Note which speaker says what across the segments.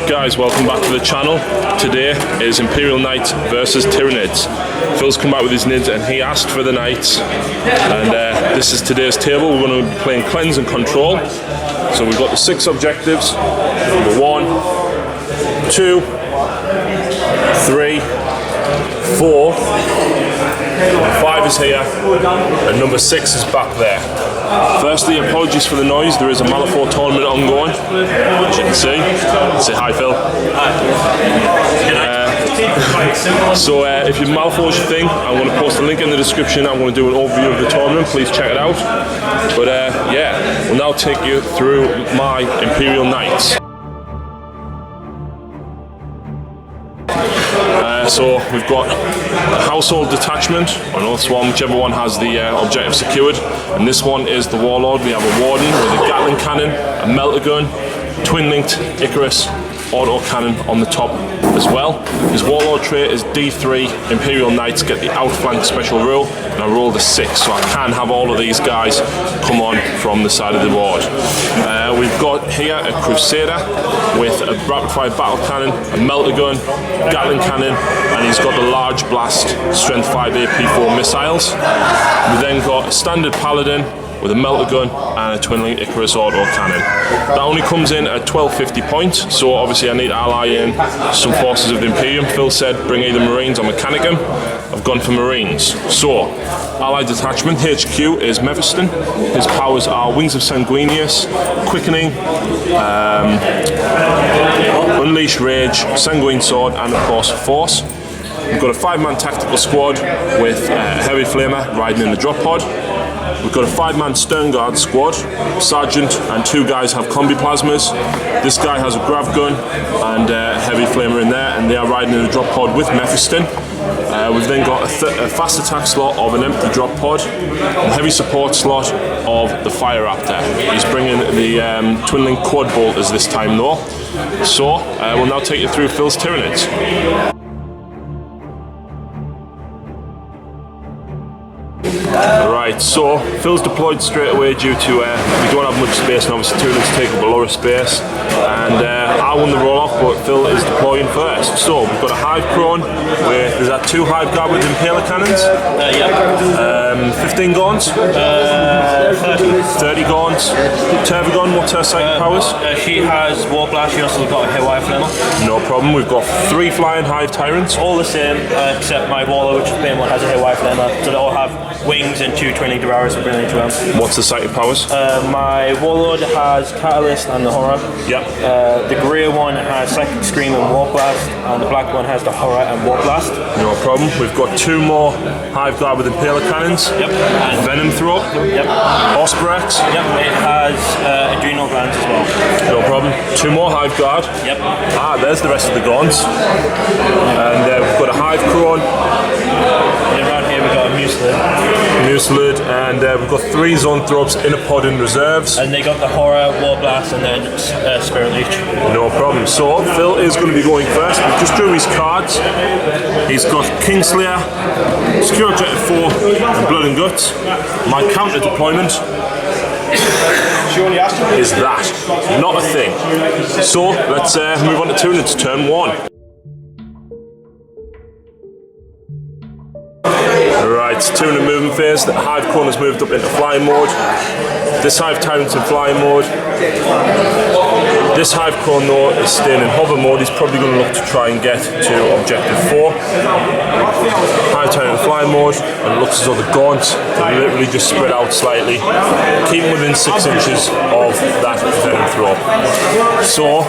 Speaker 1: Alright guys, welcome back to the channel. Today is Imperial Knights versus Tyranids. Phil's come back with his nids and he asked for the Knights. And this is today's table. We're going to be playing Cleanse and Control. So we've got the 6 objectives. Number 1, 2, 3, 4, 5 is here, and number 6 is back there. Firstly, apologies for the noise. There is a Malifaux tournament ongoing, as you can see. Say hi, Phil. So if your Malifaux is your thing, I'm going to post a link in the description. I'm going to do an overview of the tournament. Please check it out. But yeah, we'll now take you through my Imperial Knights. So we've got a household detachment on this one, whichever one has the objective secured, and this one is the Warlord. We have a Warden with a Gatling cannon, a melter gun, twin-linked Icarus auto cannon on the top as well. His Warlord trait is D3. Imperial Knights get the outflank special rule, and I rolled a 6, so I can have all of these guys come on from the side of the board. We've got here a Crusader with a rapid-fire battle cannon, a melter gun, Gatling cannon, and he's got the large blast strength 5 AP4 missiles. We then got a standard Paladin with a melter gun and a twin-link Icarus auto cannon. That only comes in at 1250 points, so obviously I need to ally in some forces of the Imperium. Phil said bring either Marines or Mechanicum. I've gone for Marines. So, allied detachment, HQ is Mephiston. His powers are Wings of Sanguinius, Quickening, Unleash Rage, Sanguine Sword, and of course Force. We've got a 5-man tactical squad with a Heavy Flamer riding in the drop pod. We've got a 5-man Stern Guard squad. Sergeant and 2 guys have combi plasmas. This guy has a grav gun and a Heavy Flamer in there, and they are riding in the drop pod with Mephiston. We've then got a fast attack slot of an empty drop pod, and a heavy support slot of the Fire Raptor. He's bringing the twin-link quad bolters this time though. So we'll now take you through Phil's Tyranids. Right, so Phil's deployed straight away due to we don't have much space, and obviously Tyranids take up a lot of space, and I won the roll off, but Phil is deploying first. So we've got a Hive Crone with, is that 2 Hive Guard with Impaler cannons? Yeah. 15 Gaunts? 30 Gaunts. Tervagon, what's her psychic powers?
Speaker 2: She has War Blast, she also got a Haywire Flamer.
Speaker 1: No problem, we've got 3 Flying Hive Tyrants.
Speaker 2: All the same, except my Warlord, which is the main one, has a Haywire Flamer. So they all have wings and 2 twin-link Devourers and brilliant as well.
Speaker 1: What's the psychic powers?
Speaker 2: My Warlord has Catalyst and the Horror.
Speaker 1: Yep.
Speaker 2: The grey one has Psychic Scream and Warp Blast, and the black one has the Horror and Warp Blast.
Speaker 1: No problem. We've got 2 more Hive Guard with Impaler cannons.
Speaker 2: Yep.
Speaker 1: And Venom Throw.
Speaker 2: Yep.
Speaker 1: Osprex.
Speaker 2: Yep. It has Adrenal Glands as well.
Speaker 1: No problem. 2 more Hive Guard.
Speaker 2: Yep.
Speaker 1: Ah, there's the rest of the Gaunts. And we've got a Hive Crone.
Speaker 2: And around here we've got a
Speaker 1: Muselid, and we've got 3 Zoanthropes in a pod in reserves.
Speaker 2: And they got the Horror, War Blast, and then Spirit Leech.
Speaker 1: No problem. So Phil is going to be going first. We just drew his cards. He's got Kingslayer, Secure Objective 4, and Blood and Guts. My counter deployment is that. Not a thing. So let's move on to Tyranids turn 1. Right, it's Tyranids movement phase. The Hive Crone has moved up into flying mode. This Hive Tyrant's in flying mode. This Hive Crone though is staying in hover mode. He's probably going to look to try and get to objective 4. Hive Tyrant in flying mode, and it looks as though the Gaunts are literally just spread out slightly. Keep them within 6 inches of that Venom Throw. So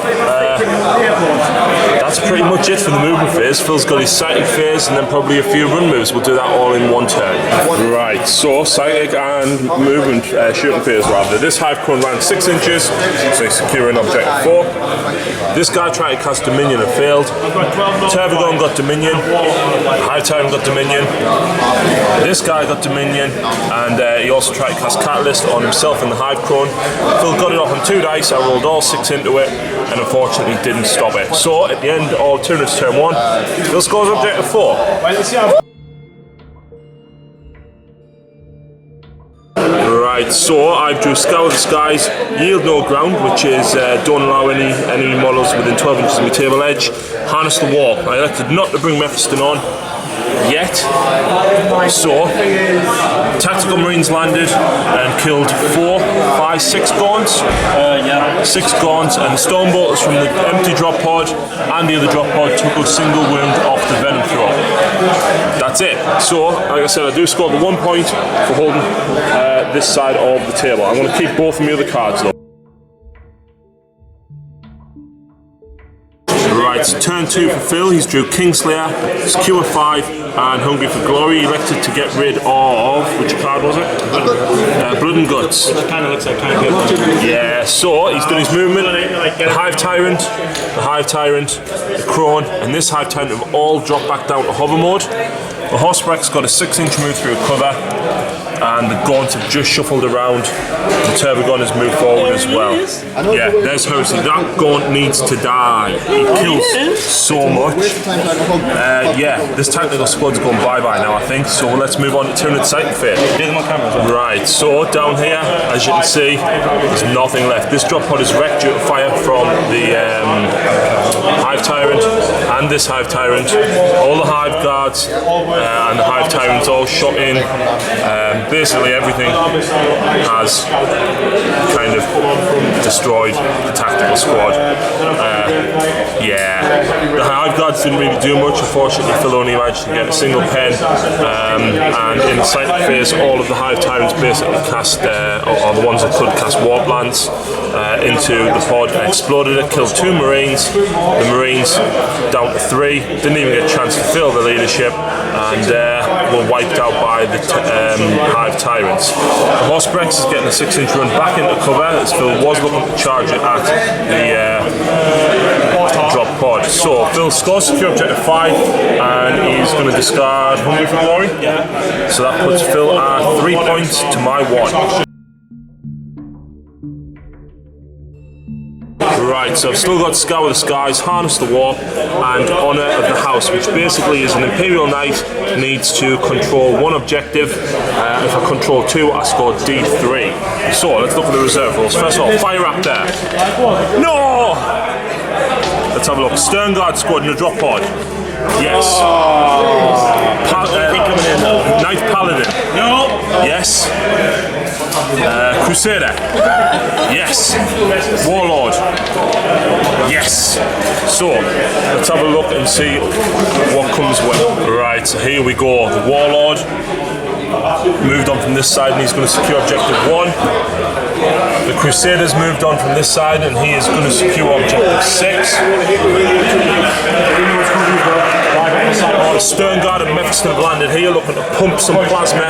Speaker 1: that's pretty much it for the movement phase. Phil's got his Psychic phase and then probably a few run moves. We'll do that all in one turn. Right, so Psychic and movement shooting phase rather. This Hive Crone ran 6 inches, so he's securing objective 4. This guy tried to cast Dominion and failed. Tervagon got Dominion. Hive Tyrant got Dominion. This guy got Dominion, and he also tried to cast Catalyst on himself and the Hive Crone. Phil got it off on 2 dice. I rolled all 6 into it, and unfortunately didn't stop it. So at the end of Tyranids turn 1, Phil scores objective 4. Right, so I've drew Scour the Skies, Yield No Ground, which is don't allow any models within 12 inches of my table edge. Harness the War. I elected not to bring Mephiston on yet, so Tactical Marines landed and killed 4, 5, 6 gaunts. 6 gaunts, and the Stone Bolters from the empty drop pod and the other drop pod took a single wound off the venom throw. That's it. So, like I said, I do score the 1 point for holding this side of the table. I'm going to keep both of my other cards though. Right, so turn 2 for Phil. He's drew Kingslayer, Skewer 5, and Hungry for Glory. He elected to get rid of, which card was it? Blood and Guts.
Speaker 2: Which kind of looks like kind of good.
Speaker 1: Yeah, so he's done his movement. The Hive Tyrant, the Crone, and this Hive Tyrant have all dropped back down to hover mode. The Horsebreck's got a 6-inch move through cover, and the Gaunts have just shuffled around. The Turbogon has moved forward as well. Yeah, there's Heresy. That Gaunt needs to die. He kills so much. Yeah, this technical squad's going bye-bye now, I think. So let's move on to Tyranid Sight Fate.
Speaker 2: Do them on camera as well.
Speaker 1: Right, so down here, as you can see, there's nothing left. This drop pod is wrecked due to fire from the Hive Tyrant and this Hive Tyrant. All the Hive Guards and the Hive Tyrants all shot in. Basically everything has kind of destroyed the tactical squad. Yeah, the Hive Guards didn't really do much. Unfortunately, Phil only managed to get a single pen, and in the sight phase, all of the Hive Tyrants basically cast, or the ones that could cast Warp Lance into the pod and exploded it, killed 2 Marines. The Marines down to 3, didn't even get a chance to fill the leadership, and were wiped out by the Hive Tyrants. The Horsebrex is getting a 6-inch run back into cover as Phil was looking to charge it at the drop pod. So Phil scores secure objective 5 and he's going to discard Hungry for Glory.
Speaker 2: Yeah.
Speaker 1: So that puts Phil at 3 points to my 1. Right, so I've still got Scour the Skies, Harness the War, and Honour of the House, which basically is an Imperial Knight, needs to control 1 objective. If I control 2, I score D3. So let's look at the reserve rules. First of all, fire up there. No! Let's have a look. Stern Guard squad in a drop pod. Yes. Knight Paladin.
Speaker 2: No.
Speaker 1: Yes. Crusader. Yes. Warlord. Yes. So let's have a look and see what comes with. Right, so here we go. The Warlord moved on from this side and he's going to secure objective 1. The Crusader's moved on from this side and he is going to secure objective 6. The Stern Guard and Mephiston have landed here, looking to pump some plasma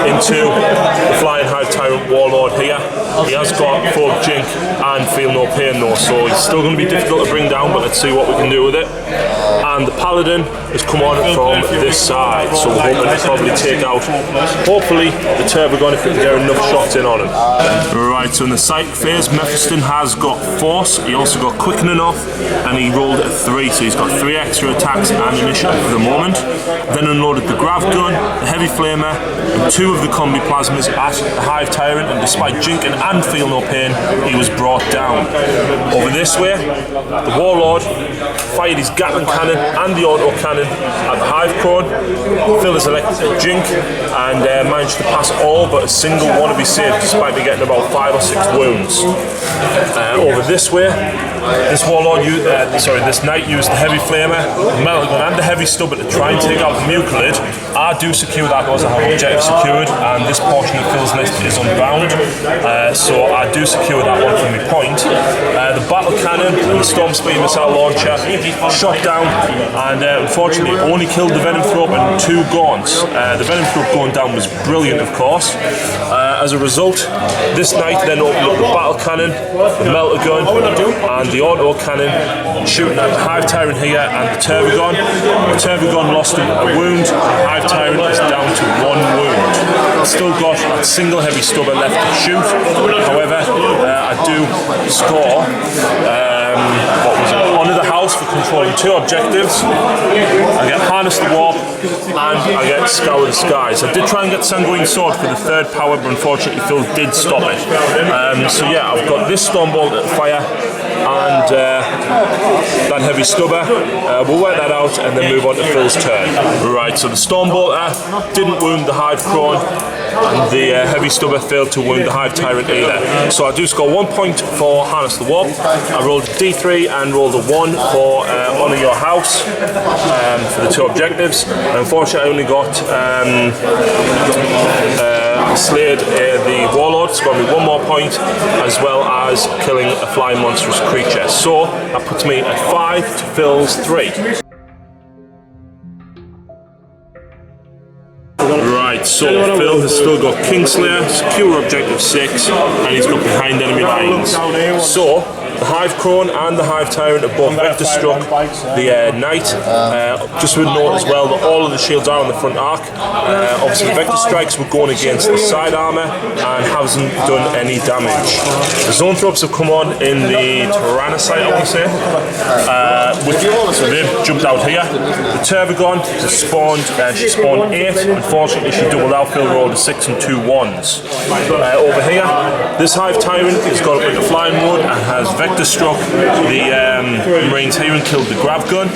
Speaker 1: into the Flying Hive Tyrant Warlord here. He has got Phobe Jink and Feel No Pain though, so he's still going to be difficult to bring down, but let's see what we can do with it. And the Paladin has come on from this side, so we're hoping to probably take out, hopefully, the Turbogon if we can get enough shots in on him. Right, so in the Psych phase, Mephiston has got Force, he also got Quickening off, and he rolled a 3, so he's got 3 extra attacks and initiative for the moment. Then unloaded the Grav Gun, the Heavy Flamer, and 2 of the Combi Plasmas at the Hive Tyrant, and despite jinking and Feel No Pain, he was brought down. Over this way, the Warlord fired his Gatling Cannon and the Auto Cannon at the Hive Crone. Phil has elected to jink and managed to pass all but a single one of his saves despite me getting about 5 or 6 wounds. Over this way, this Warlord, this Knight used the Heavy Flamer, the Melting Gun and the Heavy Stubber to try and take out the Mucilid. I do secure that because I have objective secured and this portion of Phil's list is unbound, so I do secure that one for my point. The Battle Cannon and the Storm Speed Missile Launcher shot down and unfortunately only killed the Venom Throat and 2 Gaunts. The Venom Throat going down was brilliant, of course. As a result, this Knight then opened up the Battle Cannon, the Melter Gun and the Auto Cannon, shooting at the Hive Tyrant here and the Turbogon. The Turbogon lost a wound, the Hive Tyrant is down to 1 wound. Still got that single Heavy Stubber left to shoot. However, I do score Honour the House force for controlling 2 objectives. I get Harness the Warp, and I get Scour the Skies. I did try and get Sanguine Sword for the 3rd power, but unfortunately Phil did stop it. So yeah, I've got this Stormbolt at fire, and that Heavy Stubber. We'll work that out and then move on to Phil's turn. Right, so the Stormbolter didn't wound the Hive Crone, and the Heavy Stubber failed to wound the Hive Tyrant either. So I do score 1 point for Harness the Warp. I rolled a D3 and rolled a 1 for Honour Your House for the 2 objectives. And unfortunately I only got slayed the Warlord, it's got me 1 more point, as well as killing a flying monstrous creature. So that puts me at 5 to Phil's 3. Right, so Phil has still got Kingslayer, secure objective 6, and he's got behind enemy lines. So the Hive Crone and the Hive Tyrant have both vector struck the Knight. Just would note as well that all of the shields are on the front arc. Obviously the vector strikes were going against the side armour and hasn't done any damage. The Zoanthropes have come on in the Tyranid, I want to say. So they've jumped out here. The Tervagon has spawned, she spawned 8. Unfortunately she doubled out, Phil rolled a 6 and 2 1s. Over here, this Hive Tyrant has got up like a flying wood and has vector struck the Marines here and killed the Grav Gun.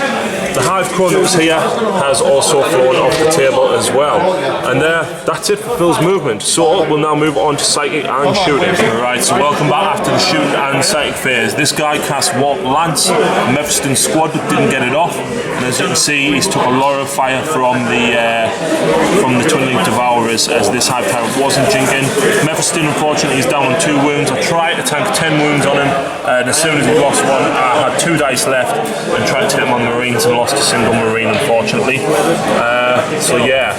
Speaker 1: The Hive Crone that was here has also fallen off the table as well. And that's it for Phil's movement. So we'll now move on to Psychic and Shooting. Right, so welcome back after the Shooting and Psychic phase. This guy cast Warp Lance, Mephiston squad but didn't get it off. And as you can see, he's took a lot of fire from the Twin-Link Devourers as this Hive Tyrant wasn't jinking. Mephiston unfortunately is down on 2 wounds. I tried to tank 10 wounds on him, and as soon as he lost 1, I had 2 dice left and tried to hit him on the Marines and lost a single Marine unfortunately. So yeah,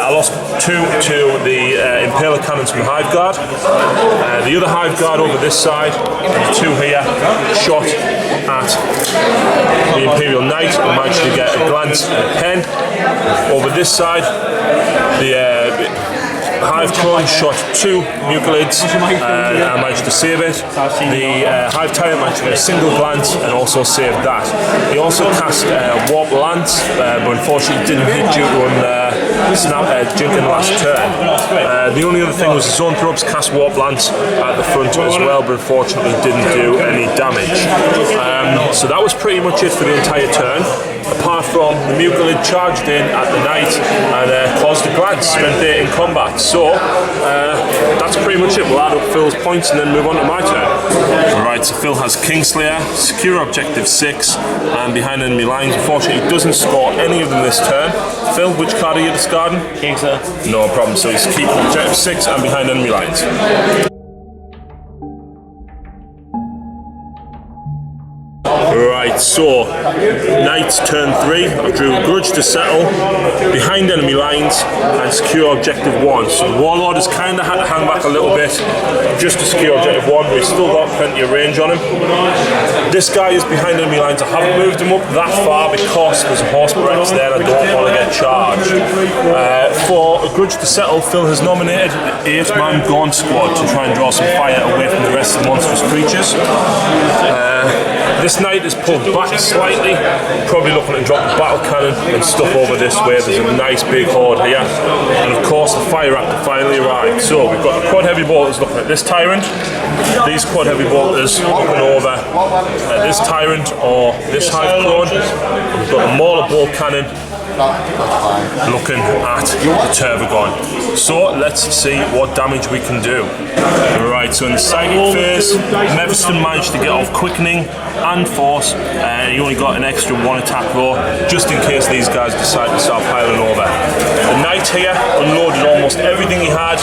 Speaker 1: I lost 2 to the Imperial Cannons from the Hive Guard. The other Hive Guard over this side, the 2 here, shot at the Imperial Knight and managed to get a glance and a pen. Over this side, the Hive Crone shot 2 Mucolids and I managed to save it. The Hive Tyrant managed to get a single glance and also saved that. He also cast Warp Lance, but unfortunately didn't hit due to him jinking last turn. The only other thing was the Zoanthropes cast Warp Lance at the front as well, but unfortunately didn't do any damage. So that was pretty much it for the entire turn, apart from the Mucolid charged in at the Knight and caused a glance, spent 8 in combat. So that's pretty much it. We'll add up Phil's points and then move on to my turn. Right, so Phil has Kingslayer, secure objective 6, and behind enemy lines. Unfortunately, he doesn't score any of them this turn. Phil, which card are you discarding?
Speaker 2: Kingslayer.
Speaker 1: No problem. So he's keeping objective 6 and behind enemy lines. Right, so Knights turn 3. I drew Grudge to settle, behind enemy lines, and secure objective 1. So the Warlord has kind of had to hang back a little bit just to secure objective 1, but he's still got plenty of range on him. This guy is behind enemy lines. I haven't moved him up that far because there's a Horse Brex there and I don't want to get charged. For a Grudge to settle, Phil has nominated the 8-man Gaunt squad to try and draw some fire away from the rest of the monstrous creatures. This Knight is pulled back slightly, probably looking to drop the battle cannon and stuff over this way. There's a nice big horde here, and of course the fire raptor finally arrived. So we've got the quad heavy bolters looking at this Tyrant, these quad heavy bolters looking over at this Tyrant or this Hive Crone. We've got the Mauler bolt cannon looking at the Tervagon. So let's see what damage we can do. Right, so in the Psychic phase, Mephiston managed to get off Quickening and Force, and he only got an extra 1 attack roll just in case these guys decide to start piling over. The Knight here unloaded almost everything he had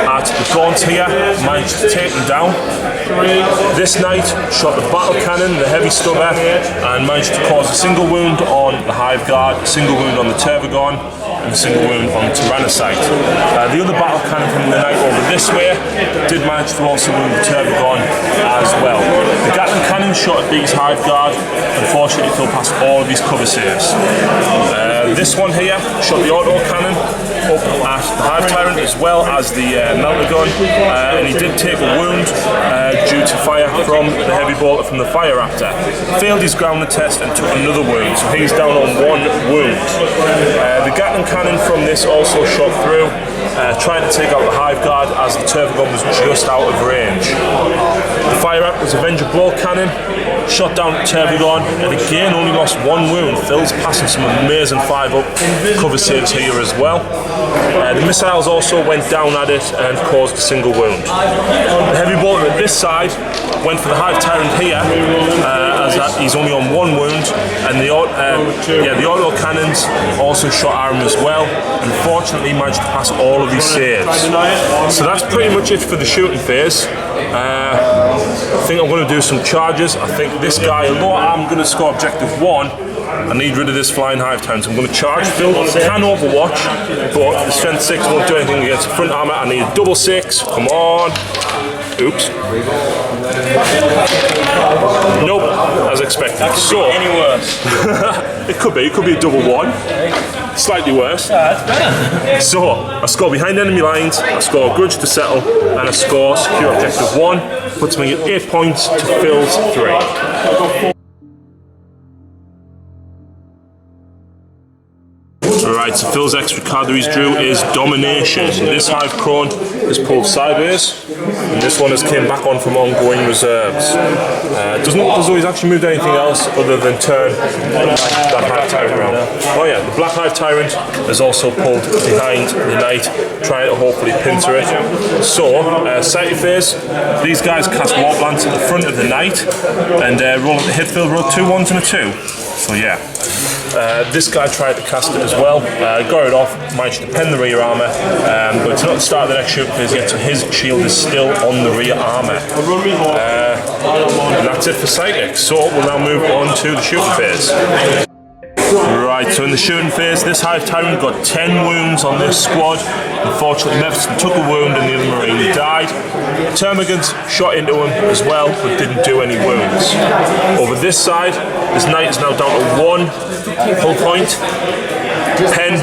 Speaker 1: at the Gaunts here, managed to take them down. This Knight shot the battle cannon, the heavy stubber, and managed to cause a single wound on the Hive Guard, a single wound on the Tervagon, and a single wound on the Tyranid. The other battle cannon from the Knight over this way did manage to also wound the Tervagon as well. The Gatling cannon shot at these Hive Guard. Unfortunately, Phil passed all of his cover saves. This one here shot the auto cannon, up at the Hive Tyrant as well as the melter gun, and he did take a wound due to fire from the heavy bolter from the Fire Raptor. Failed his grounded test and took another wound, so he's down on 1 wound. The Gatling cannon from this also shot through, trying to take out the Hive Guard as the turbo gun was just out of range. The Fire Raptor's Avenger Blow Cannon shot down the turbo gun and again only lost 1 wound. Phil's passing some amazing 5-up cover saves here as well. The missiles also went down at it and caused a single wound. The heavy bolter at this side went for the Hive Tyrant here, as he's only on 1 wound, and the auto cannons also shot at him as well. Unfortunately, he managed to pass all of these saves. So that's pretty much it for the shooting phase. I think I'm going to do some charges. I think this guy, although I'm going to score objective 1, I need rid of this flying Hive Tyrant. So I'm going to charge. Phil can overwatch, but the strength 6 won't do anything against the front armor. I need a double 6. Come on. Oops. Nope, as expected. So
Speaker 2: any worse?
Speaker 1: it could be a double 1. Slightly worse. So I score behind enemy lines, I score grudge to settle, and I score secure objective 1. Puts me at 8 points to Phil's 3. Right, so Phil's extra card that he's drew is Domination. This Hive Crone is pulled sideways, and this one has came back on from ongoing reserves. Doesn't look as though he's actually moved anything else other than turn that Hive Tyrant around. Oh yeah, the Black Hive Tyrant is also pulled behind the Knight, trying to hopefully pincer it. So, sighted phase, these guys cast Warp Lance at the front of the Knight, and roll at the hit field, roll 2 1s and a 2. So yeah. This guy tried to cast it as well, got it off, managed to pen the rear armour, but it's not the start of the next shooting phase yet, so his shield is still on the rear armour. And that's it for Psychic, so we'll now move on to the shooting phase. Right, so in the shooting phase, this Hive Tyrant got 10 wounds on this squad. Unfortunately, Mephiston took a wound and the other Marine died. Termagants shot into him as well, but didn't do any wounds. Over this side, this Knight is now down to 1 hull point. Pen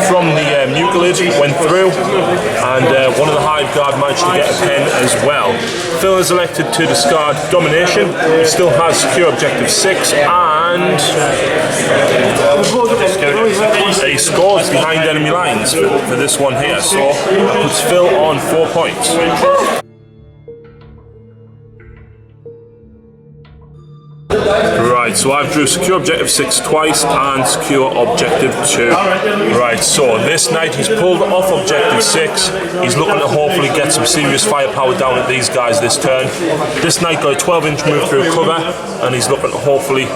Speaker 1: from the Mucilid went through, and one of the Hive Guard managed to get a pen as well. Phil is elected to discard Domination. He still has secure objective 6, and he scores behind enemy lines for this one here, so that puts Phil on 4 points. Right, so I've drew secure objective 6 twice and secure objective 2. Right, so this Knight, he's pulled off objective 6. He's looking to hopefully get some serious firepower down at these guys this turn. This Knight got a 12-inch move through cover, and he's looking to hopefully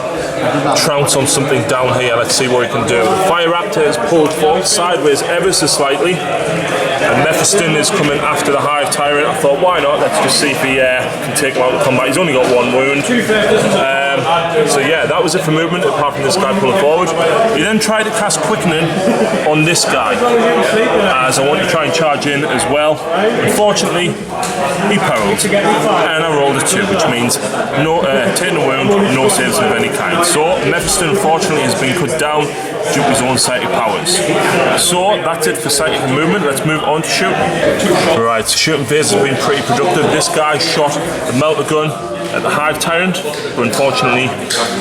Speaker 1: trounce on something down here. Let's see what he can do. The Fire Raptor is pulled forward sideways ever so slightly, and Mephiston is coming after the Hive Tyrant. I thought, why not? Let's just see if he can take him out of combat. He's only got 1 wound. So yeah, that was it for movement, apart from this guy pulling forward. He then tried to cast Quickening on this guy, as I want to try and charge in as well. Unfortunately, he perilled, and I rolled a 2, which means no taking a wound, no saves of any kind. So Mephiston, unfortunately, has been cut down due to his own psychic powers. So that's it for psychic and movement. Let's move on to shooting. Right, so shooting phase has been pretty productive. This guy shot the melter gun at the Hive Tyrant, but unfortunately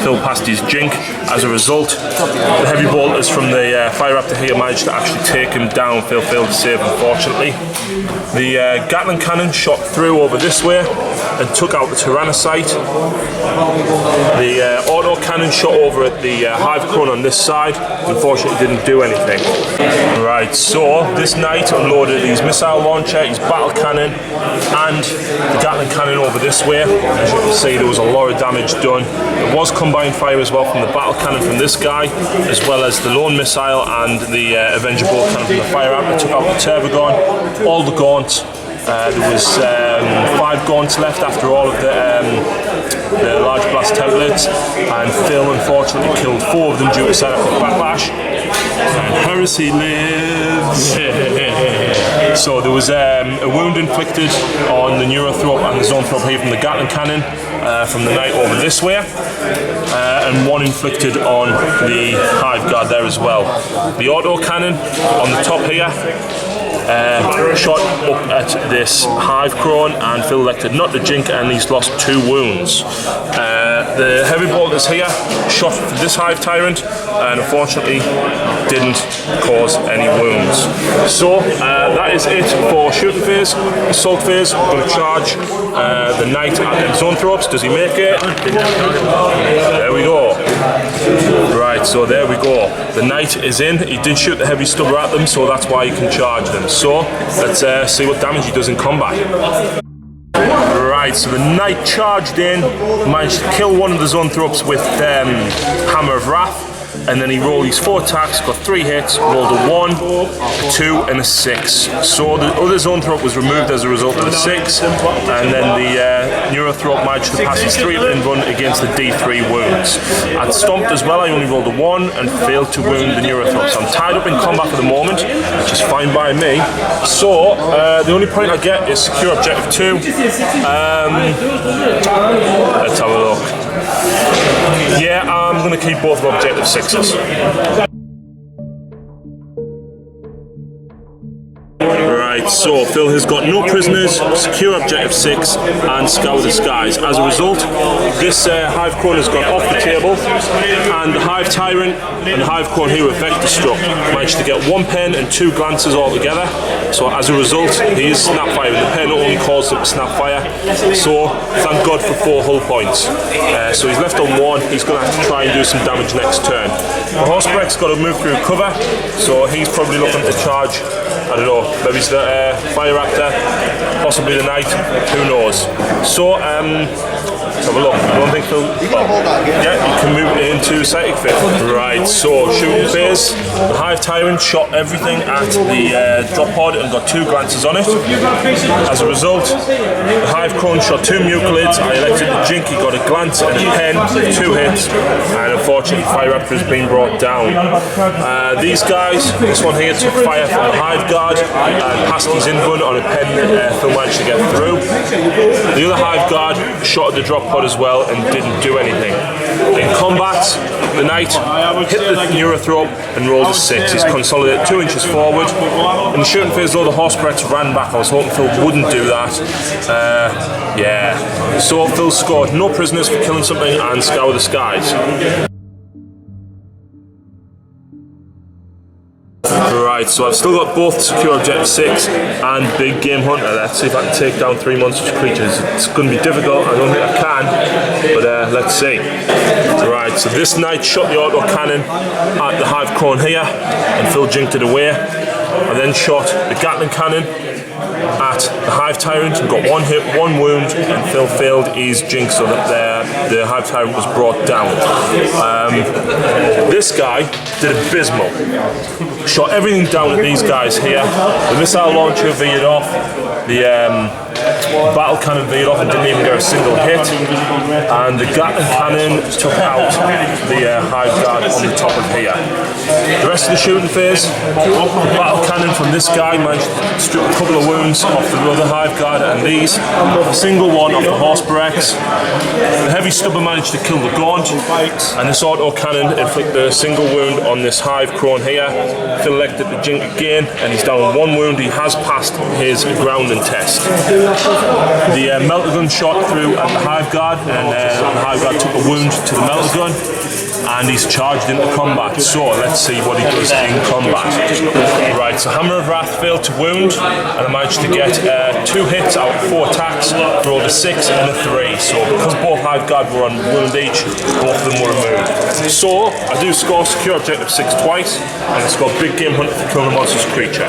Speaker 1: Phil passed his jink. As a result, the heavy bolters from the Fire Raptor here managed to actually take him down. Phil failed to save, unfortunately. The Gatling cannon shot through over this way and took out the Tyranid. The auto cannon shot over at the Hive Crone on this side. Unfortunately, didn't do anything. Right, so this Knight unloaded his missile launcher, his battle cannon, and the Gatling cannon over this way. As you can see, there was a lot of damage done. There was combined fire as well from the battle cannon from this guy, as well as the lone missile and the Avenger bolt cannon from the Fire Raptor. Took out the turbo gun, all the gaunts. There was 5 gaunts left after all of the large blast templates, and Phil unfortunately killed 4 of them due to set up the backlash. And Heresy lives. So there was a wound inflicted on the Neurothrop and the Zoanthrope here from the Gatling cannon from the knight over this way, and one inflicted on the Hive Guard there as well. The auto cannon on the top here shot up at this Hive Crone, and Phil elected not to jink, and he's lost 2 wounds. The heavy bolters here shot for this Hive Tyrant and unfortunately didn't cause any wounds. So that is it for shooting phase. Assault phase, we're going to charge the knight at the Zoanthropes. Does he make it? There we go. Right, so there we go. The knight is in. He did shoot the heavy stubber at them, so that's why he can charge them. So let's see what damage he does in combat. Right, so the knight charged in, managed to kill one of the Zoanthropes with Hammer of Wrath, and then he rolled his 4 attacks, got 3 hits, rolled a 1, a 2 and a 6. So the other Zoanthrop was removed as a result of the 6, and then the Neurothrop managed to pass his 3-hit run against the D3 wounds. At Stomped as well, I only rolled a 1 and failed to wound the Neurothrop. So I'm tied up in combat for the moment, which is fine by me. So the only point I get is secure objective 2. Let's have a look. Yeah, I'm going to keep both of objective 6s. Right, so Phil has got no prisoners, secure objective 6 and scour the skies. As a result, this Hive Crone has gone off the table, and the Hive Tyrant and the Hive Crone here were vector struck. Managed to get 1 pen and 2 glances altogether. So as a result, he is snapfire, and the pen only caused him to snapfire. So thank God for 4 hull points. So he's left on 1. He's going to have to try and do some damage next turn. The Horsebreck's got to move through cover, so he's probably looking to charge. I don't know, maybe it's the Fire Raptor, possibly the Knight, who knows. So, let's have a look. I don't think Phil. Yeah, you can move it into Psychic Fit. Right, so shooting phase. The Hive Tyrant shot everything at the drop pod and got 2 glances on it. As a result, the Hive Crone shot 2 Mucolids. I elected the Jink, he got a glance and a pen, 2 hits, and unfortunately, Fire Raptor has been brought down. These guys, this one here took fire from the Hive Guard and passed his inrun on a pen that Phil managed to get through. The other Hive Guard shot at the drop pod as well and didn't do anything. In combat, the Knight hit the Neurothrop and rolled a 6. He's consolidated 2 inches forward. In the shooting phase though, the Horsebrechts ran back. I was hoping Phil wouldn't do that. Yeah. So Phil scored no prisoners for killing something and scour the skies. Right, so I've still got both secure objective 6 and big game hunter. Let's see if I can take down 3 monstrous creatures. It's going to be difficult, I don't think I can, but let's see. Right, so this knight shot the auto cannon at the Hive Crone here, and Phil jinked it away. I then shot the Gatling cannon at the Hive Tyrant and got 1 hit, 1 wound, and Phil failed his jink, so that the Hive Tyrant was brought down. This guy did abysmal. Shot everything down at these guys here. The missile launcher veered off. The battle cannon veered off and didn't even get a single hit. And the Gatling cannon took out the Hive Guard on the top of here. The rest of the shooting phase, the battle cannon from this guy managed to strip a couple of wounds off the other Hive Guard, and these, a single one off the Horsebrechts. The heavy stubber managed to kill the Gaunt, and this auto cannon inflicted a single wound on this Hive Crone here. Phil elected the jink again, and he's down 1 wound. He has passed his grounding test. The melter gun shot through at the Hive Guard, and the Hive Guard took a wound to the melter gun, and he's charged into combat. So let's see what he does in combat. Right, so Hammer of Wrath failed to wound, and I managed to get 2 hits out of 4 attacks, rolled a 6 and a 3. So because both Hive Guard were on wound each, both of them were removed. So I do score secure objective 6 twice, and I score big game hunter for killing a monstrous creature.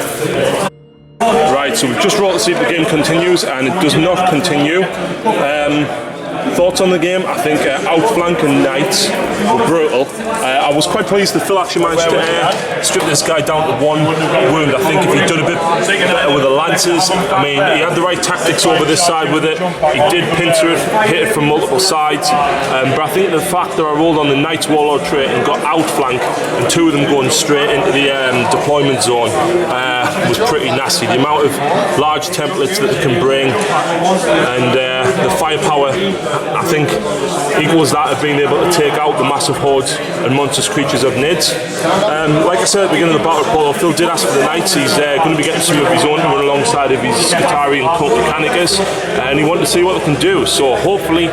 Speaker 1: Right, so we've just rolled to see if the game continues, and it does not continue. Thoughts on the game? I think Outflank and Knights were brutal. I was quite pleased that Phil actually managed to strip this guy down to 1 wound. I think if he'd done a bit better with the Lancers, I mean, he had the right tactics over this side with it. He did pincer it, hit it from multiple sides. But I think the fact that I rolled on the Knights Warlord trait and got Outflank, and 2 of them going straight into the deployment zone, was pretty nasty. The amount of large templates that they can bring, and the firepower, I think, equals that of being able to take out the massive hordes and monstrous creatures of Nids. Like I said at the beginning of the battle report, Phil did ask for the Knights. He's going to be getting some of his own to run alongside of his Skitarii and Cult Mechanicus, and he wanted to see what they can do. So hopefully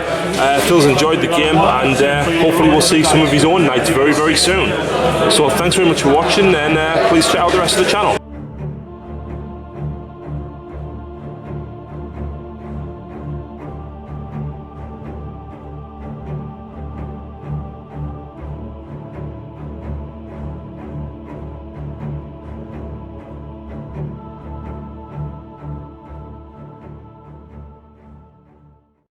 Speaker 1: Phil's enjoyed the game, and hopefully we'll see some of his own Knights very, very soon. So thanks very much for watching, and please check out the rest of the channel.